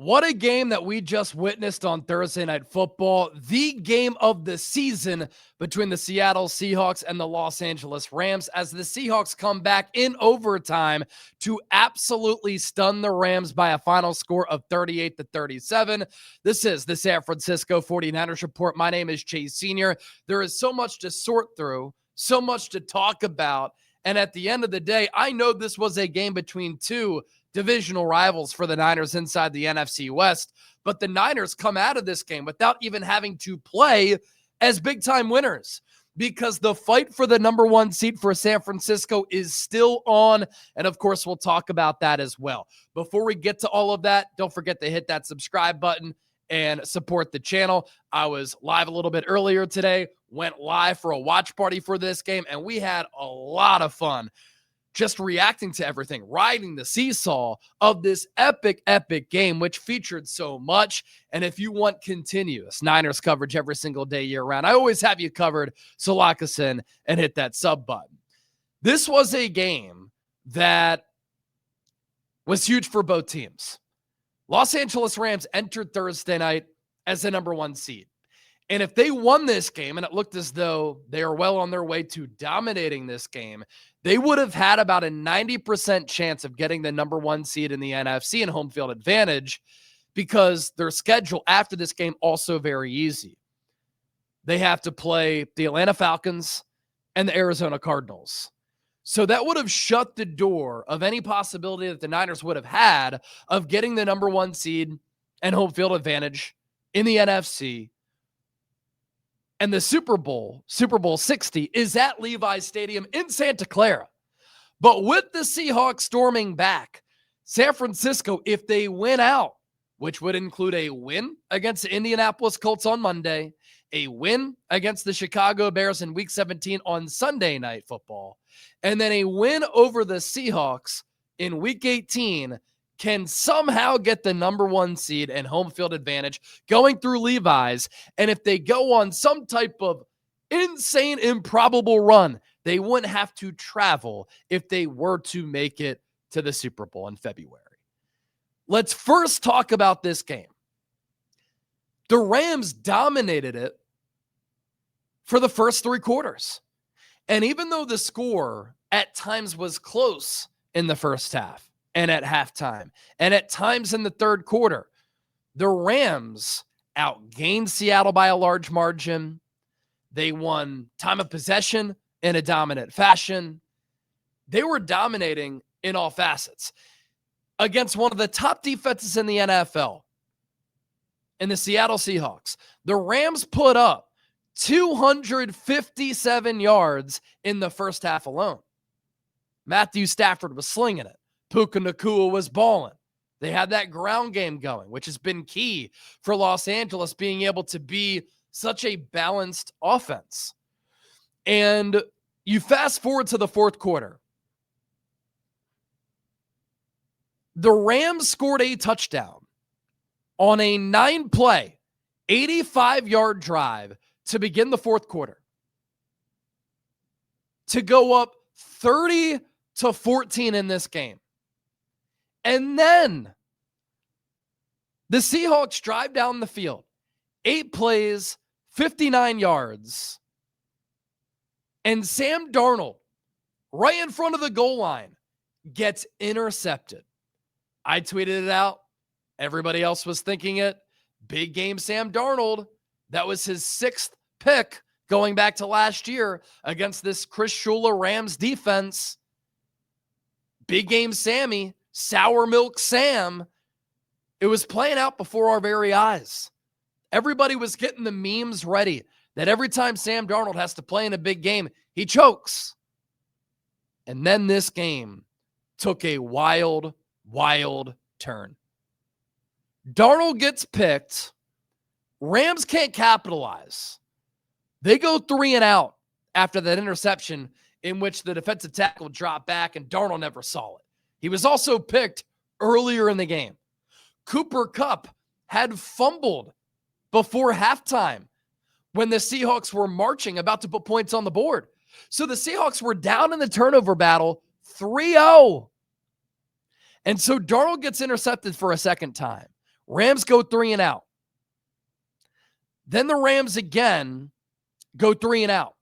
What a game that we just witnessed on Thursday Night Football. The game of the season between the Seattle Seahawks and the Los Angeles Rams as the Seahawks come back in overtime to absolutely stun the Rams by a final score of 38-37. This is the San Francisco 49ers Report. My name is Chase Sr. There is so much to sort through, so much to talk about. And at the end of the day, I know this was a game between two divisional rivals for the Niners inside the NFC West, but the Niners come out of this game without even having to play as big-time winners because the fight for the number one seed for San Francisco is still on, and of course, we'll talk about that as well. Before we get to all of that, don't forget to hit that subscribe button and support the channel. I was live a little bit earlier today, went live for a watch party for this game, and we had a lot of fun just reacting to everything, riding the seesaw of this epic game, which featured so much. And if you want continuous Niners coverage every single day year round, I always have you covered. So lock us in and hit that sub button. This was a game that was huge for both teams. Los Angeles Rams entered Thursday night as the number one seed. And if they won this game, and it looked as though they are well on their way to dominating this game, they would have had about a 90% chance of getting the number one seed in the NFC and home field advantage because their schedule after this game also very easy. They have to play the Atlanta Falcons and the Arizona Cardinals. So that would have shut the door of any possibility that the Niners would have had of getting the number one seed and home field advantage in the NFC. And the Super Bowl 60, is at Levi's Stadium in Santa Clara. But with the Seahawks storming back, San Francisco, if they win out, which would include a win against the Indianapolis Colts on Monday, a win against the Chicago Bears in Week 17 on Sunday Night Football, and then a win over the Seahawks in Week 18, can somehow get the number one seed and home field advantage going through Levi's. And if they go on some type of insane, improbable run, they wouldn't have to travel if they were to make it to the Super Bowl in February. Let's first talk about this game. The Rams dominated it for the first three quarters. And even though the score at times was close in the first half, and at halftime, and at times in the third quarter, the Rams outgained Seattle by a large margin. They won time of possession in a dominant fashion. They were dominating in all facets against one of the top defenses in the NFL, in the Seattle Seahawks. The Rams put up 257 yards in the first half alone. Matthew Stafford was slinging it. Puka Nacua was balling. They had that ground game going, which has been key for Los Angeles being able to be such a balanced offense. And you fast forward to the fourth quarter. The Rams scored a touchdown on a 9-play, 85-yard drive to begin the fourth quarter, to go up 30-14 in this game. And then the Seahawks drive down the field, 8 plays, 59 yards. And Sam Darnold, right in front of the goal line, gets intercepted. I tweeted it out. Everybody else was thinking it. Big game Sam Darnold. That was his 6th pick going back to last year against this Chris Shula Rams defense. Big game Sammy. Sour Milk Sam, it was playing out before our very eyes. Everybody was getting the memes ready that every time Sam Darnold has to play in a big game, he chokes. And then this game took a wild turn. Darnold gets picked. Rams can't capitalize. They go 3 and out after that interception in which the defensive tackle dropped back and Darnold never saw it. He was also picked earlier in the game. Cooper Kupp had fumbled before halftime when the Seahawks were marching, about to put points on the board. So the Seahawks were down in the turnover battle 3-0. And so Darnold gets intercepted for a second time. Rams go 3 and out. Then the Rams again go 3 and out,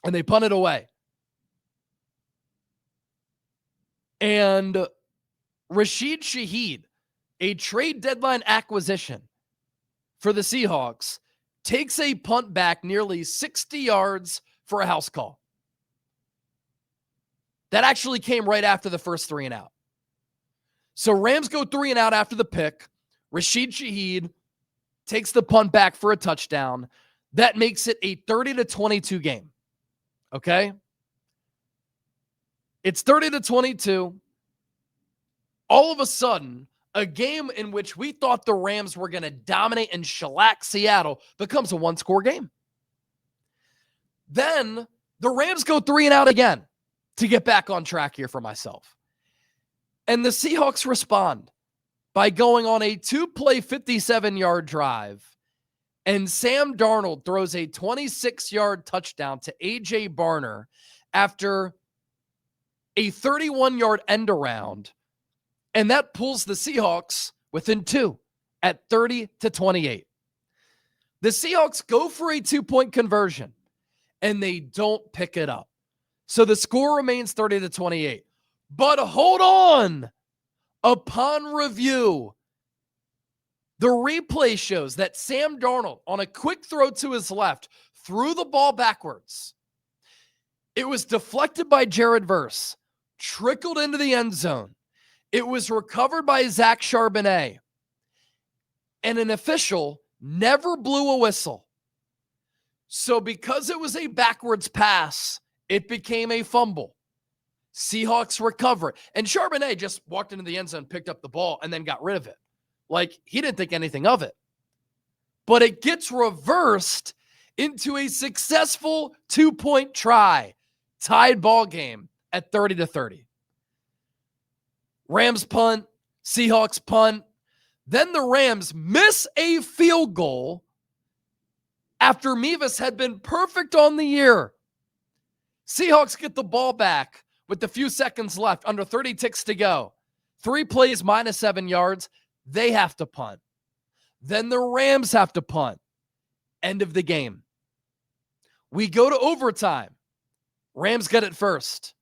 and they punt it away. And Rashid Shaheed, a trade deadline acquisition for the Seahawks, takes a punt back nearly 60 yards for a house call. That actually came right after the first 3 and out. So Rams go 3 and out after the pick. Rashid Shaheed takes the punt back for a touchdown. That makes it a 30-22 game. Okay? It's 30-22. All of a sudden, a game in which we thought the Rams were going to dominate and shellac Seattle becomes a one-score game. Then the Rams go 3 and out again to get back on track here for myself. And the Seahawks respond by going on a 2-play 57-yard drive. And Sam Darnold throws a 26-yard touchdown to A.J. Barner after a 31-yard end around. And that pulls the Seahawks within 2 at 30-28. The Seahawks go for a 2-point conversion, and they don't pick it up. So the score remains 30-28. But hold on. Upon review, the replay shows that Sam Darnold, on a quick throw to his left, threw the ball backwards. It was deflected by Jared Verse, trickled into the end zone. It was recovered by Zach Charbonnet. And an official never blew a whistle. So because it was a backwards pass, it became a fumble. Seahawks recover it. And Charbonnet just walked into the end zone, picked up the ball, and then got rid of it. Like, he didn't think anything of it. But it gets reversed into a successful 2-point try. Tied ball game at 30-30. Rams punt, Seahawks punt. Then the Rams miss a field goal after Mevis had been perfect on the year. Seahawks get the ball back with a few seconds left, under 30 ticks to go. 3 plays minus 7 yards. They have to punt. Then the Rams have to punt. End of the game. We go to overtime. Rams get it first.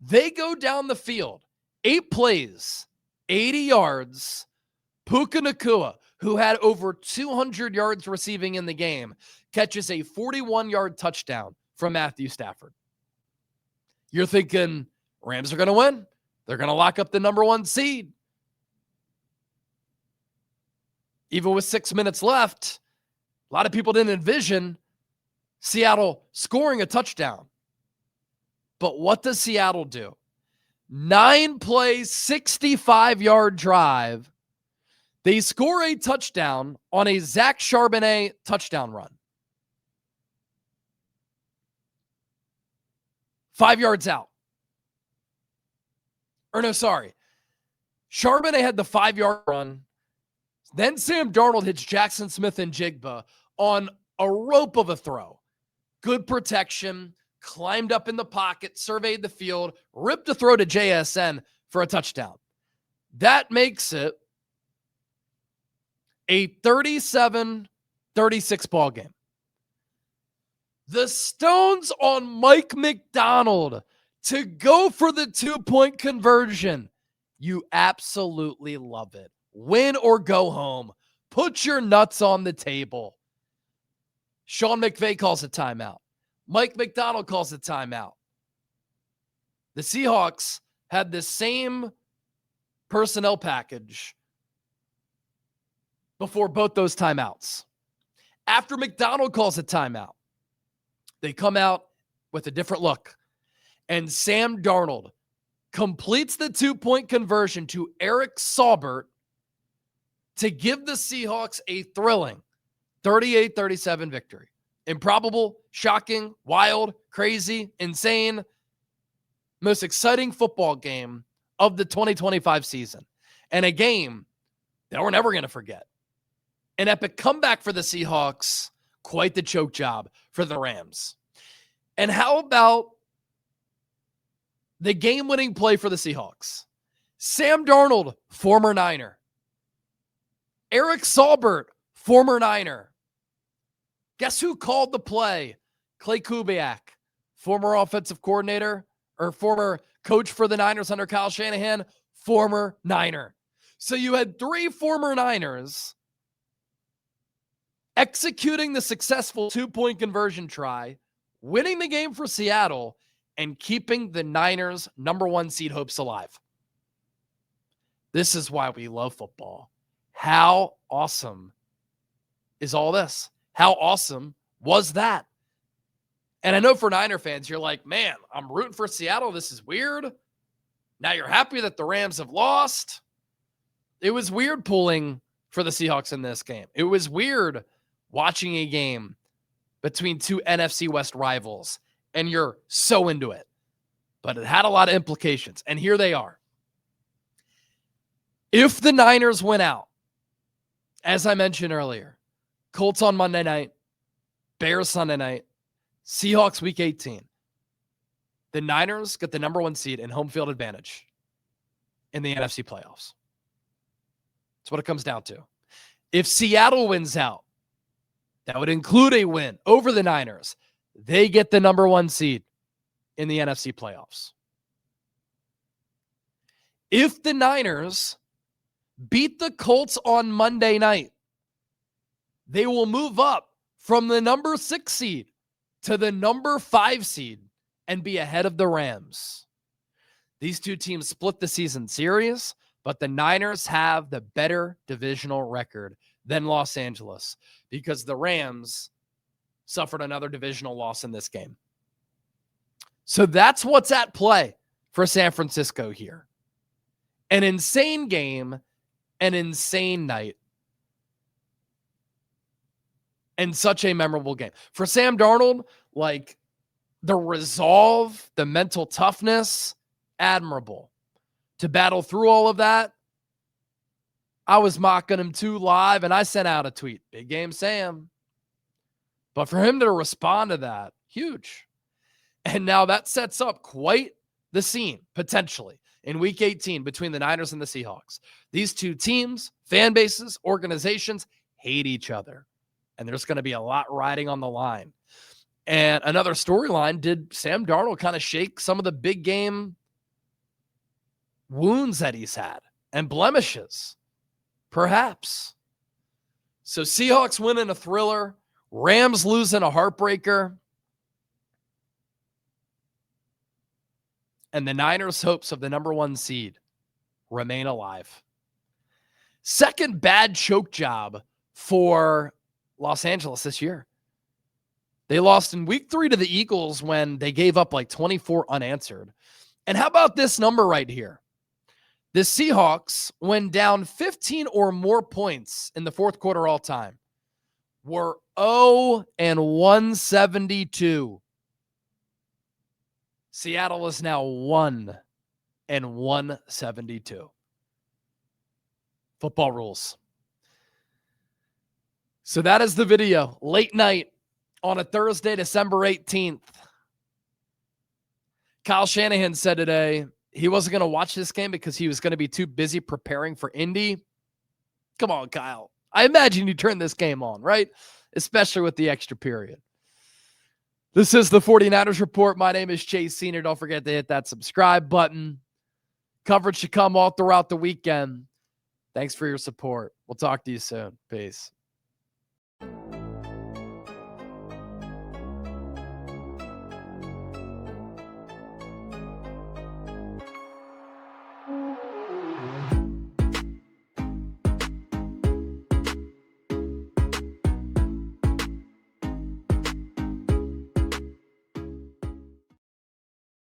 They go down the field. 8 plays, 80 yards. Puka Nacua, who had over 200 yards receiving in the game, catches a 41-yard touchdown from Matthew Stafford. You're thinking, Rams are going to win. They're going to lock up the number 1 seed. Even with 6 minutes left, a lot of people didn't envision Seattle scoring a touchdown. But what does Seattle do? 9 plays, 65-yard drive. They score a touchdown on a Zach Charbonnet touchdown run. 5 yards out. Or no, sorry. Charbonnet had the 5-yard run. Then Sam Darnold hits Jackson Smith and Jigba on a rope of a throw. Good protection, climbed up in the pocket, surveyed the field, ripped a throw to JSN for a touchdown. That makes it a 37-36 ball game. The Stones on Mike McDonald to go for the 2-point conversion. You absolutely love it. Win or go home. Put your nuts on the table. Sean McVay calls a timeout. Mike McDonald calls a timeout. The Seahawks had the same personnel package before both those timeouts. After McDonald calls a timeout, they come out with a different look. And Sam Darnold completes the 2-point conversion to Eric Saubert to give the Seahawks a thrilling 38-37 victory. Improbable, shocking, wild, crazy, insane, most exciting football game of the 2025 season. And a game that we're never going to forget. An epic comeback for the Seahawks. Quite the choke job for the Rams. And how about the game-winning play for the Seahawks? Sam Darnold, former Niner, Eric Saubert, former Niner. Guess who called the play? Clay Kubiak, former offensive coordinator or former coach for the Niners under Kyle Shanahan, former Niner. So you had 3 former Niners executing the successful 2-point conversion try, winning the game for Seattle, and keeping the Niners' #1 seed hopes alive. This is why we love football. How awesome is all this? How awesome was that? And I know for Niner fans, you're like, man, I'm rooting for Seattle. This is weird. Now you're happy that the Rams have lost. It was weird pulling for the Seahawks in this game. It was weird watching a game between 2 NFC West rivals, and you're so into it. But it had a lot of implications, and here they are. If the Niners win out, as I mentioned earlier, Colts on Monday night, Bears Sunday night, Seahawks week 18, the Niners get the #1 seed and home field advantage in the NFC playoffs. That's what it comes down to. If Seattle wins out, that would include a win over the Niners. They get the #1 seed in the NFC playoffs. If the Niners beat the Colts on Monday night, they will move up from the #6 seed to the #5 seed and be ahead of the Rams. These two teams split the season series, but the Niners have the better divisional record than Los Angeles because the Rams suffered another divisional loss in this game. So that's what's at play for San Francisco here. An insane game, an insane night, and such a memorable game. For Sam Darnold, like the resolve, the mental toughness, admirable. To battle through all of that, I was mocking him too live, and I sent out a tweet, big game Sam. But for him to respond to that, huge. And now that sets up quite the scene, potentially, in Week 18 between the Niners and the Seahawks. These two teams, fan bases, organizations hate each other. And there's going to be a lot riding on the line. And another storyline, did Sam Darnold kind of shake some of the big game wounds that he's had and blemishes? Perhaps. So Seahawks win in a thriller. Rams lose in a heartbreaker. And the Niners' hopes of the #1 seed remain alive. Second bad choke job for Los Angeles this year. They lost in week 3 to the Eagles when they gave up like 24 unanswered. And how about this number right here? The Seahawks, when down 15 or more points in the fourth quarter all time, were 0-172. Seattle is now 1-172. Football rules. So that is the video. Late night on a Thursday, December 18th. Kyle Shanahan said today he wasn't going to watch this game because he was going to be too busy preparing for Indy. Come on, Kyle. I imagine you turned this game on, right? Especially with the extra period. This is the 49ers Report. My name is Chase Senior. Don't forget to hit that subscribe button. Coverage to come all throughout the weekend. Thanks for your support. We'll talk to you soon. Peace.